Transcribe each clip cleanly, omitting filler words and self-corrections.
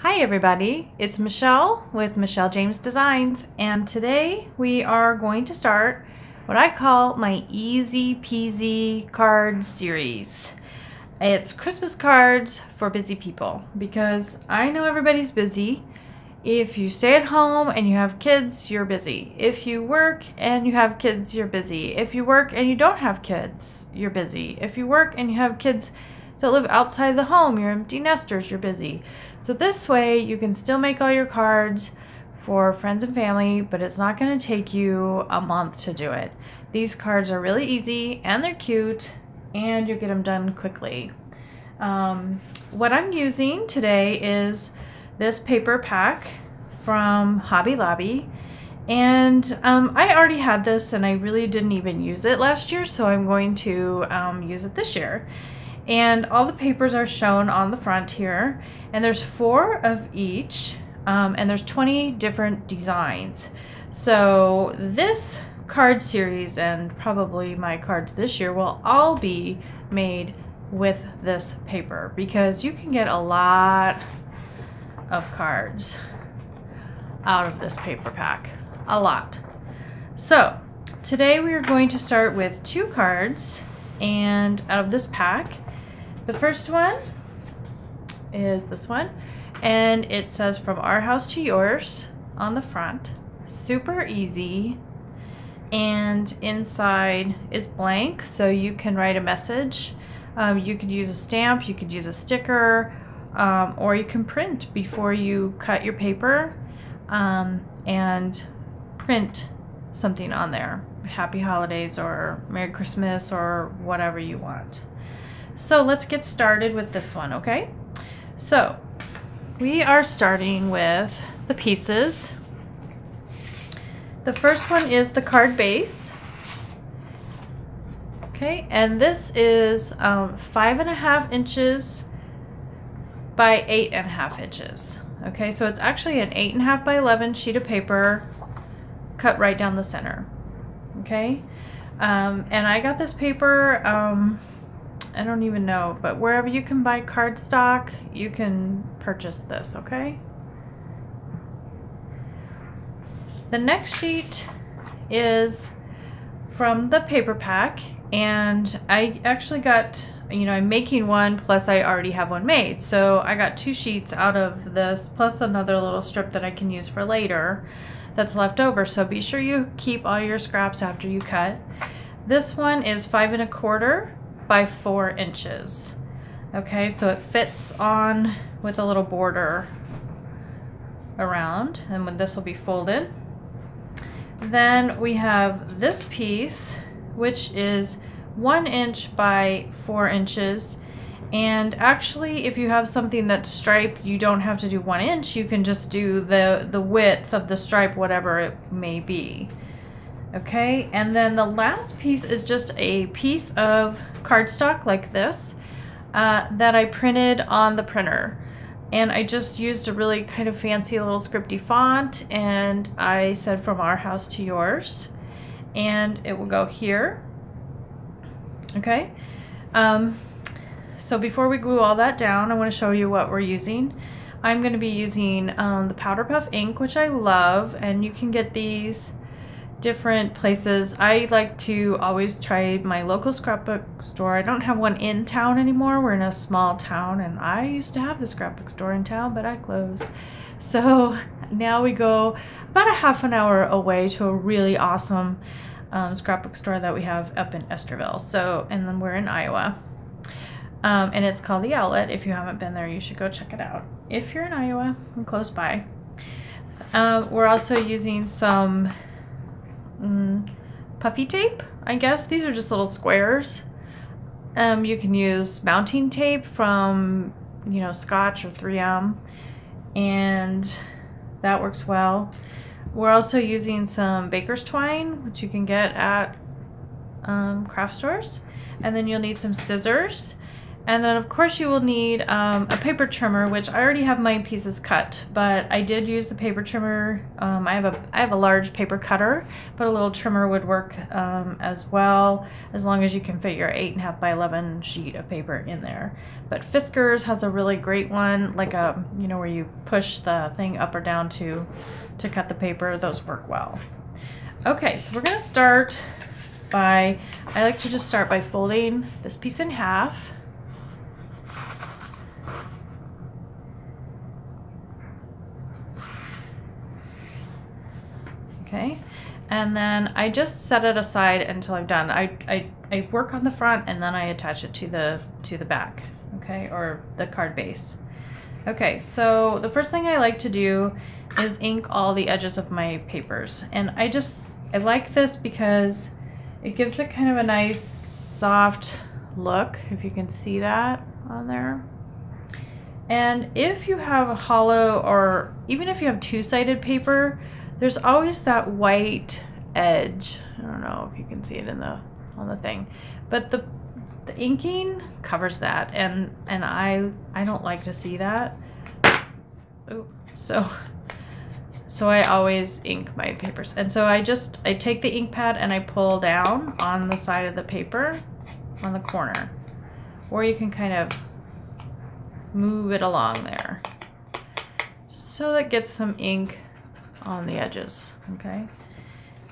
Hi everybody, it's Michelle with Michelle James Designs, and today we are going to start what I call my easy peasy card series. It's Christmas cards for busy people because I know everybody's busy. If you stay at home and you have kids, you're busy. If you work and you have kids, you're busy. If you work and you don't have kids, you're busy. If you work and you have kids that live outside the home, you're empty nesters, you're busy. So this way you can still make all your cards for friends and family, but it's not going to take you a month to do it. These cards are really easy and they're cute and you get them done quickly. What I'm using today is this paper pack from Hobby Lobby, and I already had this and I really didn't even use it last year, so I'm going to use it this year. And all the papers are shown on the front here, and there's 4 of each, and there's 20 different designs. So this card series and probably my cards this year will all be made with this paper because you can get a lot of cards out of this paper pack, a lot. So today we are going to start with 2 cards and out of this pack. The first one is this one, and it says "From Our House to Yours" on the front. Super easy, and inside is blank, so you can write a message. You could use a stamp, you could use a sticker, or you can print before you cut your paper and print something on there. Happy Holidays or Merry Christmas or whatever you want. So let's get started with this one, okay? So we are starting with the pieces. The first one is the card base. Okay, and this is 5.5 inches by 8.5 inches. Okay, so it's actually an 8.5 by 11 sheet of paper cut right down the center. Okay, and I got this paper, I don't even know, but wherever you can buy cardstock, you can purchase this, okay? The next sheet is from the paper pack, and I actually got, I'm making one, plus I already have one made. So I got 2 sheets out of this, plus another little strip that I can use for later that's left over. So be sure you keep all your scraps after you cut. This one is 5.25 by 4 inches. Okay, so it fits on with a little border around, and when this will be folded. Then we have this piece, which is 1 inch by 4 inches. And actually, if you have something that's striped, you don't have to do 1 inch. You can just do the width of the stripe, whatever it may be. Okay, and then the last piece is just a piece of cardstock like this that I printed on the printer. And I just used a really kind of fancy little scripty font, and I said "From Our House to Yours," and it will go here. Okay, so before we glue all that down, I want to show you what we're using. I'm going to be using the Powder Puff ink, which I love, and you can get these different places. I like to always try my local scrapbook store. I don't have one in town anymore. We're in a small town, and I used to have the scrapbook store in town, but I closed. So now we go about a half an hour away to a really awesome scrapbook store that we have up in Esterville. So, and then we're in Iowa. And it's called The Outlet. If you haven't been there, you should go check it out if you're in Iowa and close by. We're also using some puffy tape, I guess. These are just little squares. You can use mounting tape from, Scotch or 3M, and that works well. We're also using some baker's twine, which you can get at craft stores, and then you'll need some scissors. And then of course you will need a paper trimmer, which I already have my pieces cut, but I did use the paper trimmer. I have a large paper cutter, but a little trimmer would work as well, as long as you can fit your 8.5 by 11 sheet of paper in there. But Fiskars has a really great one, like a, you know, where you push the thing up or down to cut the paper. Those work well. Okay, so we're gonna start by, I like to just start by folding this piece in half. Okay, and then I just set it aside until I'm done. I work on the front and then I attach it to the back, okay, or the card base. Okay, so the first thing I like to do is ink all the edges of my papers, and I like this because it gives it kind of a nice soft look, if you can see that on there. And if you have a hollow, or even if you have two-sided paper, there's always that white edge. I don't know if you can see it on the thing, but the inking covers that, and I don't like to see that. Ooh, so I always ink my papers, and so I take the ink pad and I pull down on the side of the paper on the corner, or you can kind of move it along there, just so that gets some ink on the edges. Okay,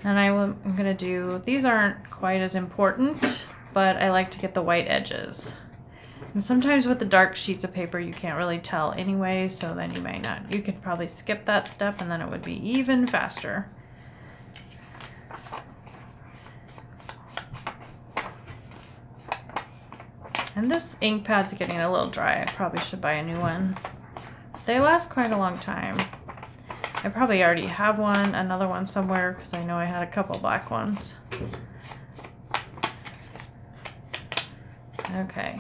and I'm gonna do, these aren't quite as important, but I like to get the white edges, and sometimes with the dark sheets of paper you can't really tell anyway, so then you could probably skip that step and then it would be even faster. And this ink pad's getting a little dry. I probably should buy a new one. They last quite a long time. I probably already have another one somewhere, because I know I had a couple black ones. Okay,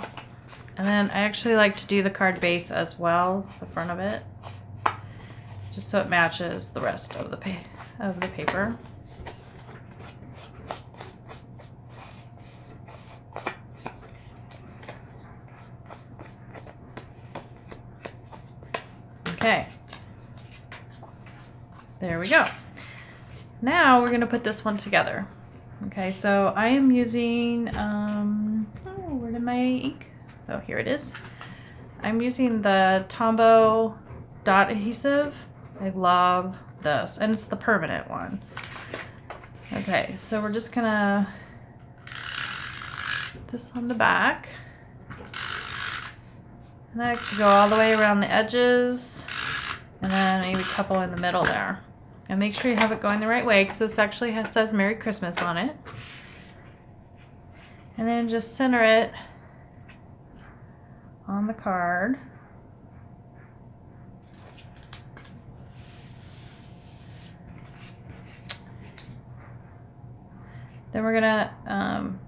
and then I actually like to do the card base as well, the front of it, just so it matches the rest of the paper. Okay. There we go. Now we're going to put this one together. Okay, so I am using, where did my ink? Oh, here it is. I'm using the Tombow dot adhesive. I love this, and it's the permanent one. Okay, so we're just gonna put this on the back. And I like to go all the way around the edges, and then maybe a couple in the middle there. And make sure you have it going the right way, because this actually says Merry Christmas on it. And then just center it on the card. Then we're gonna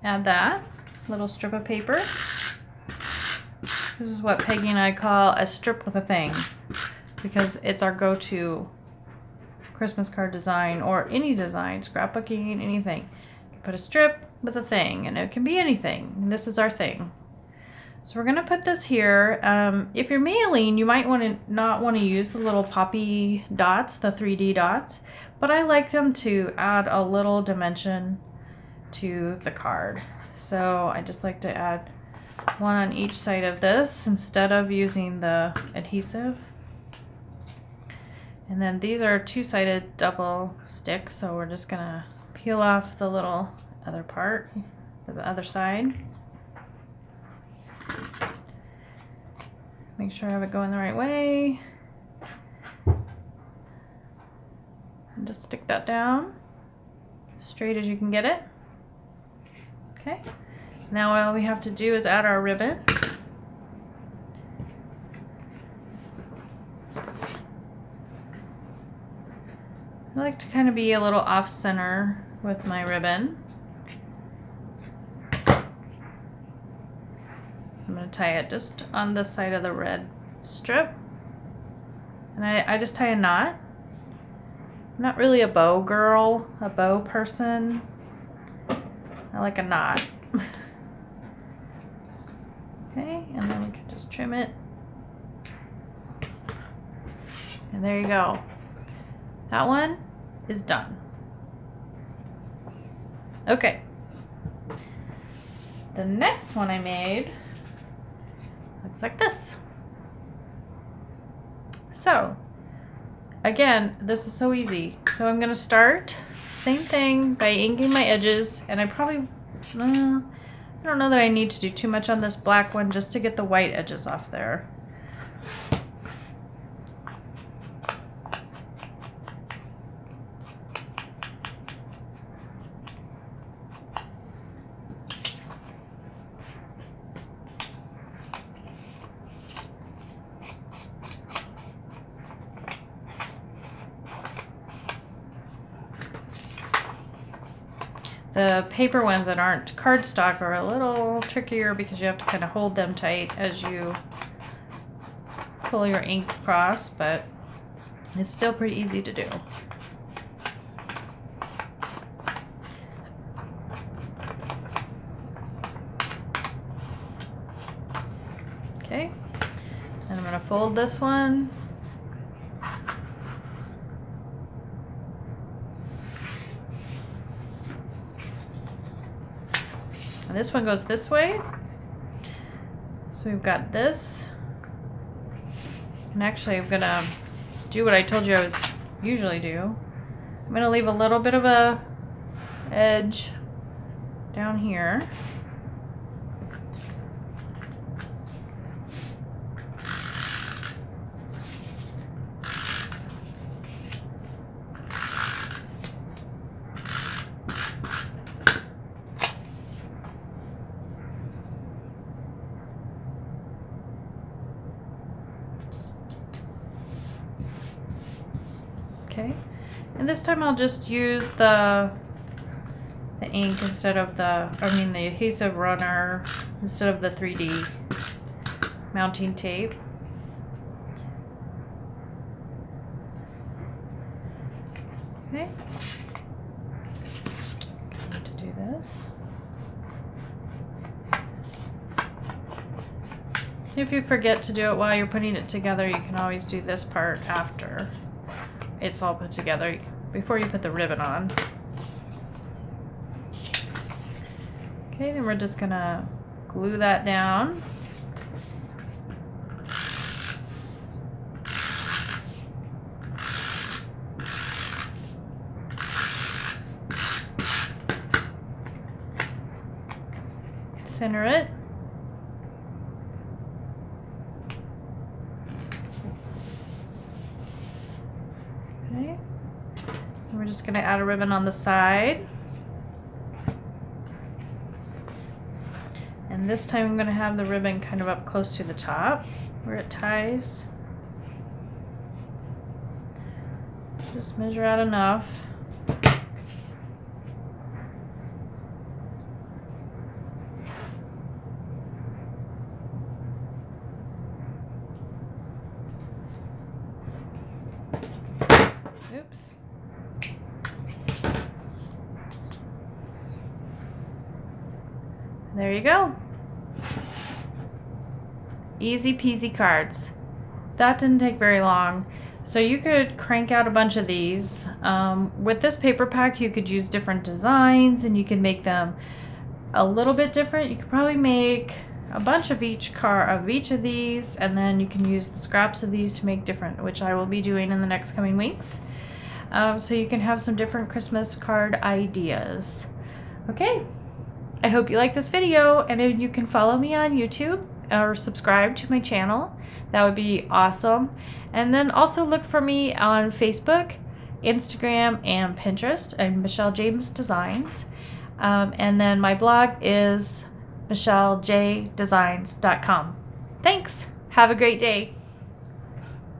add that little strip of paper. This is what Peggy and I call a strip with a thing, because it's our go-to Christmas card design, or any design, scrapbooking, anything. You can put a strip with a thing, and it can be anything. And this is our thing. So we're gonna put this here. If you're mailing, you might not want to use the little poppy dots, the 3D dots, but I like them to add a little dimension to the card. So I just like to add one on each side of this instead of using the adhesive. And then these are two-sided double sticks, so we're just gonna peel off the little other part, the other side. Make sure I have it going the right way. And just stick that down, straight as you can get it. Okay, now all we have to do is add our ribbon. I like to kind of be a little off center with my ribbon. I'm going to tie it just on the side of the red strip. And I just tie a knot. I'm not really a bow girl, a bow person. I like a knot. Just trim it. And there you go. That one is done. Okay. The next one I made looks like this. So, again, this is so easy. So I'm gonna start, same thing, by inking my edges, and I probably, I don't know that I need to do too much on this black one just to get the white edges off there. The paper ones that aren't cardstock are a little trickier because you have to kind of hold them tight as you pull your ink across, but it's still pretty easy to do. Okay, and I'm going to fold this one. And this one goes this way. So we've got this. And actually I'm gonna do what I told you I was usually do. I'm gonna leave a little bit of a edge down here. Okay, and this time I'll just use the ink instead of the adhesive runner instead of the 3D mounting tape. Okay, going to do this. If you forget to do it while you're putting it together, you can always do this part after it's all put together, before you put the ribbon on. Okay, then we're just gonna glue that down. Center it. Okay, and we're just going to add a ribbon on the side. And this time I'm going to have the ribbon kind of up close to the top where it ties. Just measure out enough. Oops. There you go. Easy peasy cards. That didn't take very long. So you could crank out a bunch of these. With this paper pack you could use different designs and you could make them a little bit different. You could probably make a bunch of each of these, and then you can use the scraps of these to make different, which I will be doing in the next coming weeks. So you can have some different Christmas card ideas. Okay, I hope you like this video, and if you can follow me on YouTube or subscribe to my channel, that would be awesome. And then also look for me on Facebook, Instagram, and Pinterest. I'm Michelle James Designs. And then my blog is michellejdesigns.com. Thanks. Have a great day.